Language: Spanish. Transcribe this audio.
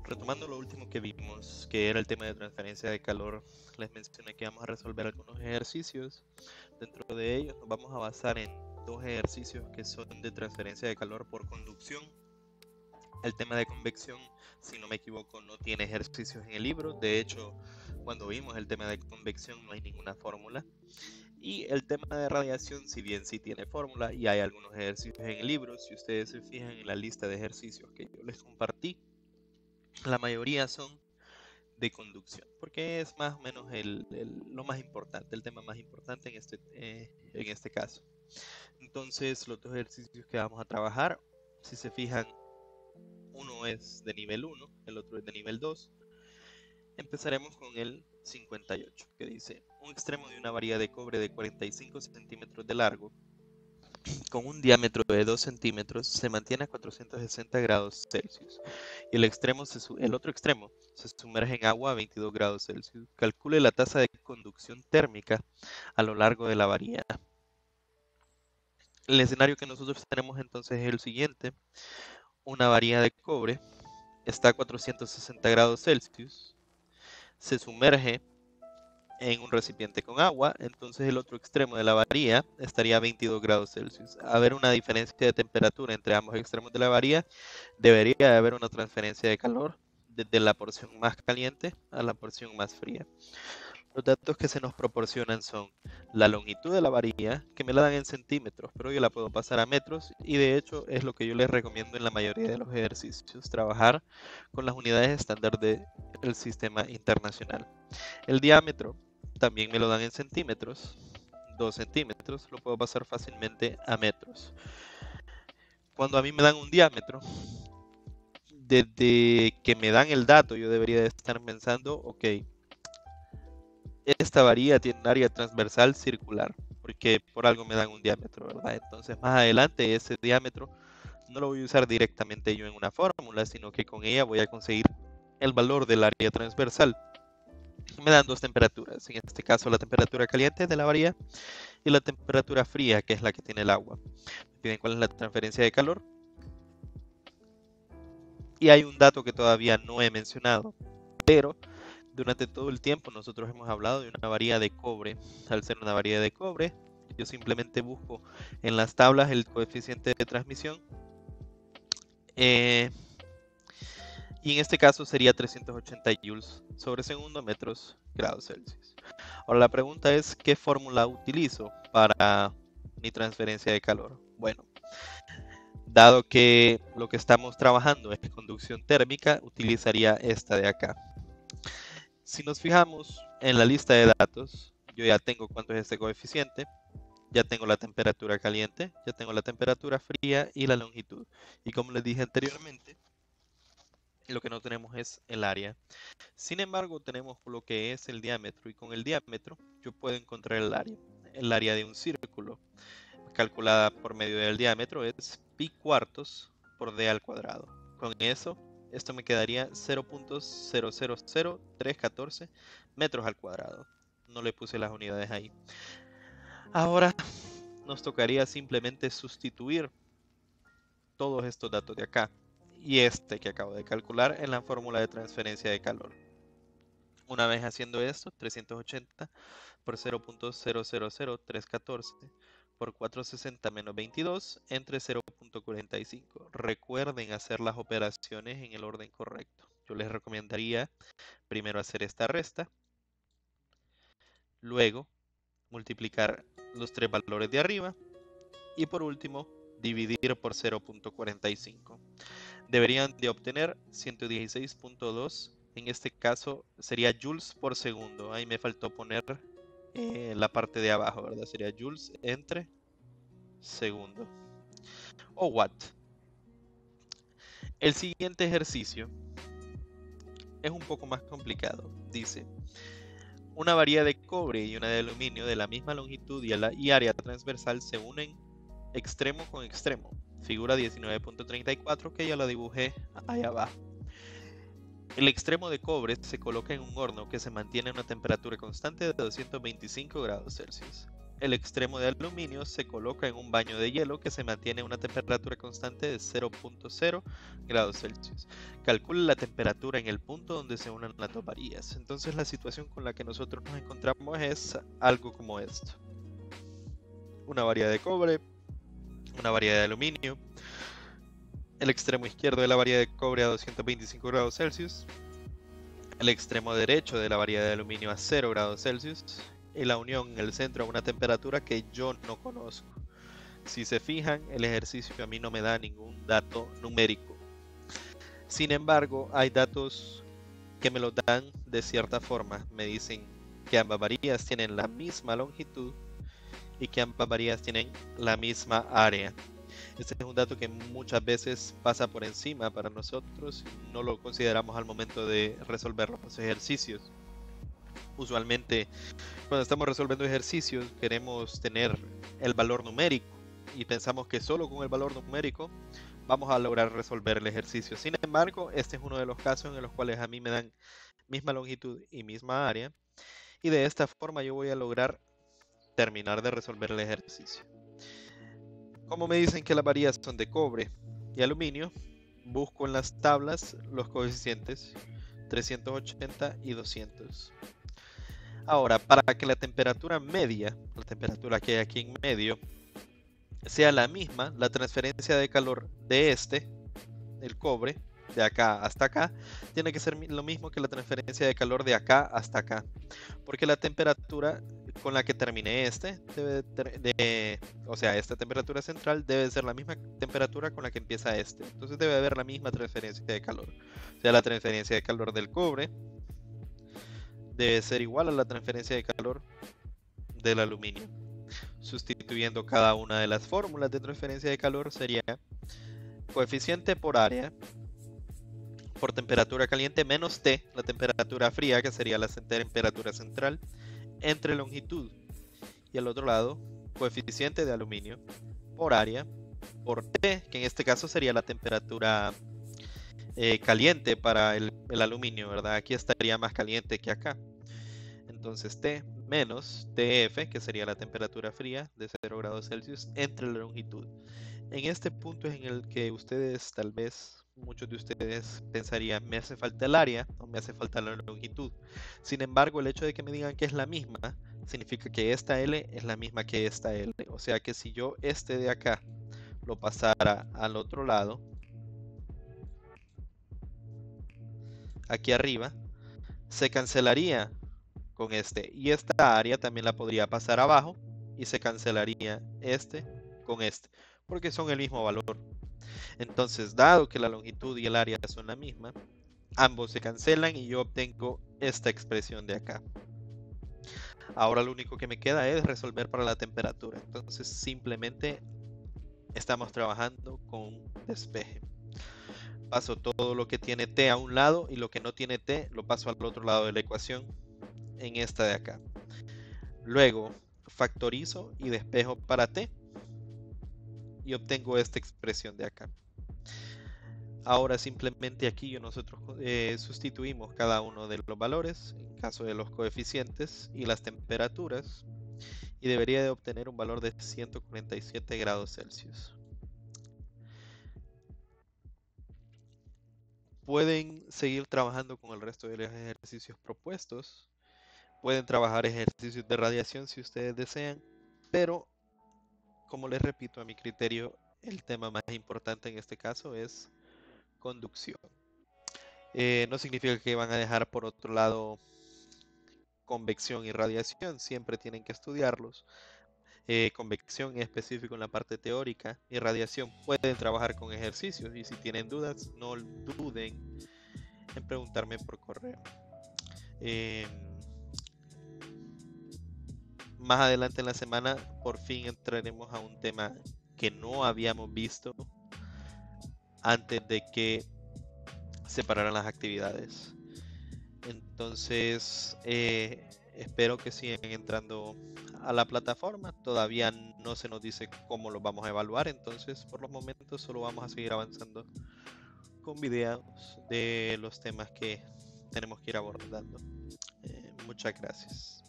retomando lo último que vimos, que era el tema de transferencia de calor, les mencioné que vamos a resolver algunos ejercicios. Dentro de ellos nos vamos a basar en dos ejercicios que son de transferencia de calor por conducción. El tema de convección, si no me equivoco, no tiene ejercicios en el libro. De hecho, cuando vimos el tema de convección no hay ninguna fórmula. Y el tema de radiación, si bien sí tiene fórmula y hay algunos ejercicios en el libro, si ustedes se fijan en la lista de ejercicios que yo les compartí, la mayoría son de conducción, porque es más o menos lo más importante, el tema más importante en este caso. Entonces, los dos ejercicios que vamos a trabajar, si se fijan, uno es de nivel 1, el otro es de nivel 2. Empezaremos con el 58, que dice: un extremo de una varilla de cobre de 45 centímetros de largo, con un diámetro de 2 centímetros, se mantiene a 460 grados Celsius. Y el otro extremo se sumerge en agua a 22 grados Celsius. Calcule la tasa de conducción térmica a lo largo de la varilla. El escenario que nosotros tenemos entonces es el siguiente. Una varilla de cobre está a 460 grados Celsius, se sumerge en un recipiente con agua, entonces el otro extremo de la varilla estaría a 22 grados Celsius. A haber una diferencia de temperatura entre ambos extremos de la varilla, debería haber una transferencia de calor desde la porción más caliente a la porción más fría. Los datos que se nos proporcionan son la longitud de la varilla, que me la dan en centímetros, pero yo la puedo pasar a metros, y de hecho es lo que yo les recomiendo en la mayoría de los ejercicios, trabajar con las unidades estándar del sistema internacional. El diámetro también me lo dan en centímetros, 2 centímetros, lo puedo pasar fácilmente a metros. Cuando a mí me dan un diámetro, desde que me dan el dato, yo debería de estar pensando, ok, esta varilla tiene un área transversal circular, porque por algo me dan un diámetro, ¿verdad? Entonces más adelante ese diámetro no lo voy a usar directamente yo en una fórmula, sino que con ella voy a conseguir el valor del área transversal. Me dan dos temperaturas, en este caso la temperatura caliente de la varilla y la temperatura fría, que es la que tiene el agua. Me piden cuál es la transferencia de calor. Y hay un dato que todavía no he mencionado, pero durante todo el tiempo nosotros hemos hablado de una varilla de cobre. Al ser una varilla de cobre, yo simplemente busco en las tablas el coeficiente de transmisión. Y en este caso sería 380 joules sobre segundo metros grados Celsius. Ahora la pregunta es, ¿qué fórmula utilizo para mi transferencia de calor? Bueno, dado que lo que estamos trabajando es conducción térmica, utilizaría esta de acá. Si nos fijamos en la lista de datos, yo ya tengo cuánto es este coeficiente, ya tengo la temperatura caliente, ya tengo la temperatura fría y la longitud. Y como les dije anteriormente, lo que no tenemos es el área. Sin embargo, tenemos lo que es el diámetro, y con el diámetro yo puedo encontrar el área. El área de un círculo, calculada por medio del diámetro, es pi cuartos por d al cuadrado. Con eso, esto me quedaría 0.000314 metros al cuadrado. No le puse las unidades ahí. Ahora nos tocaría simplemente sustituir todos estos datos de acá y este que acabo de calcular en la fórmula de transferencia de calor. Una vez haciendo esto, 380 por 0.000314 por 460 menos 22 entre 0.45. Recuerden hacer las operaciones en el orden correcto. Yo les recomendaría primero hacer esta resta, luego multiplicar los tres valores de arriba y por último dividir por 0.45. Deberían de obtener 116.2. En este caso sería joules por segundo. Ahí me faltó poner la parte de abajo, ¿verdad? Sería joules entre segundo. O watt. El siguiente ejercicio es un poco más complicado. Dice: una varilla de cobre y una de aluminio de la misma longitud y área transversal se unen extremo con extremo. Figura 19.34, que ya la dibujé ahí abajo. El extremo de cobre se coloca en un horno que se mantiene a una temperatura constante de 225 grados Celsius. el extremo de aluminio se coloca en un baño de hielo que se mantiene a una temperatura constante de 0.0 grados Celsius. Calcule la temperatura en el punto donde se unen las dos varillas. Entonces la situación con la que nosotros nos encontramos es algo como esto. Una varilla de cobre, una varilla de aluminio, el extremo izquierdo de la varilla de cobre a 225 grados Celsius, el extremo derecho de la varilla de aluminio a 0 grados Celsius y la unión en el centro a una temperatura que yo no conozco. Si se fijan, el ejercicio a mí no me da ningún dato numérico. Sin embargo, hay datos que me lo dan de cierta forma. Me dicen que ambas varillas tienen la misma longitud y que ambas varillas tienen la misma área. Este es un dato que muchas veces pasa por encima para nosotros y no lo consideramos al momento de resolver los ejercicios. Usualmente, cuando estamos resolviendo ejercicios, queremos tener el valor numérico y pensamos que solo con el valor numérico vamos a lograr resolver el ejercicio. Sin embargo, este es uno de los casos en los cuales a mí me dan misma longitud y misma área, y de esta forma yo voy a lograr terminar de resolver el ejercicio. Como me dicen que las varillas son de cobre y aluminio, busco en las tablas los coeficientes 380 y 200. Ahora, para que la temperatura media, la temperatura que hay aquí en medio, sea la misma, la transferencia de calor de el cobre, de acá hasta acá, tiene que ser lo mismo que la transferencia de calor de acá hasta acá. Porque la temperatura con la que termine esta temperatura central debe ser la misma temperatura con la que empieza este. Entonces debe haber la misma transferencia de calor. O sea, la transferencia de calor del cobre debe ser igual a la transferencia de calor del aluminio. Sustituyendo cada una de las fórmulas de transferencia de calor sería coeficiente por área por temperatura caliente menos T, la temperatura fría, que sería la temperatura central, entre longitud. Y al otro lado, coeficiente de aluminio por área por T, que en este caso sería la temperatura caliente para el aluminio, ¿verdad? Aquí estaría más caliente que acá. Entonces T menos TF, que sería la temperatura fría de 0 grados Celsius, entre la longitud. En este punto es en el que ustedes, tal vez, muchos de ustedes pensarían, me hace falta el área o me hace falta la longitud. Sin embargo, el hecho de que me digan que es la misma, significa que esta L es la misma que esta L. O sea que si yo este de acá lo pasara al otro lado, aquí arriba, se cancelaría con este. Y esta área también la podría pasar abajo y se cancelaría este con este, porque son el mismo valor. Entonces, dado que la longitud y el área son la misma, ambos se cancelan y yo obtengo esta expresión de acá. Ahora lo único que me queda es resolver para la temperatura. Entonces simplemente estamos trabajando con despeje. Paso todo lo que tiene T a un lado y lo que no tiene T lo paso al otro lado de la ecuación, en esta de acá. Luego factorizo y despejo para T y obtengo esta expresión de acá. Ahora simplemente aquí nosotros sustituimos cada uno de los valores, en caso de los coeficientes y las temperaturas, y debería de obtener un valor de 147 grados Celsius. Pueden seguir trabajando con el resto de los ejercicios propuestos, pueden trabajar ejercicios de radiación si ustedes desean, pero como les repito, a mi criterio, el tema más importante en este caso es conducción. No significa que van a dejar por otro lado convección y radiación, siempre tienen que estudiarlos. Convección en específico en la parte teórica y radiación pueden trabajar con ejercicios, y si tienen dudas no duden en preguntarme por correo. Más adelante en la semana por fin entraremos a un tema que no habíamos visto antes de que se pararan las actividades. Entonces espero que sigan entrando a la plataforma. Todavía no se nos dice cómo lo vamos a evaluar, entonces por los momentos solo vamos a seguir avanzando con videos de los temas que tenemos que ir abordando. Muchas gracias.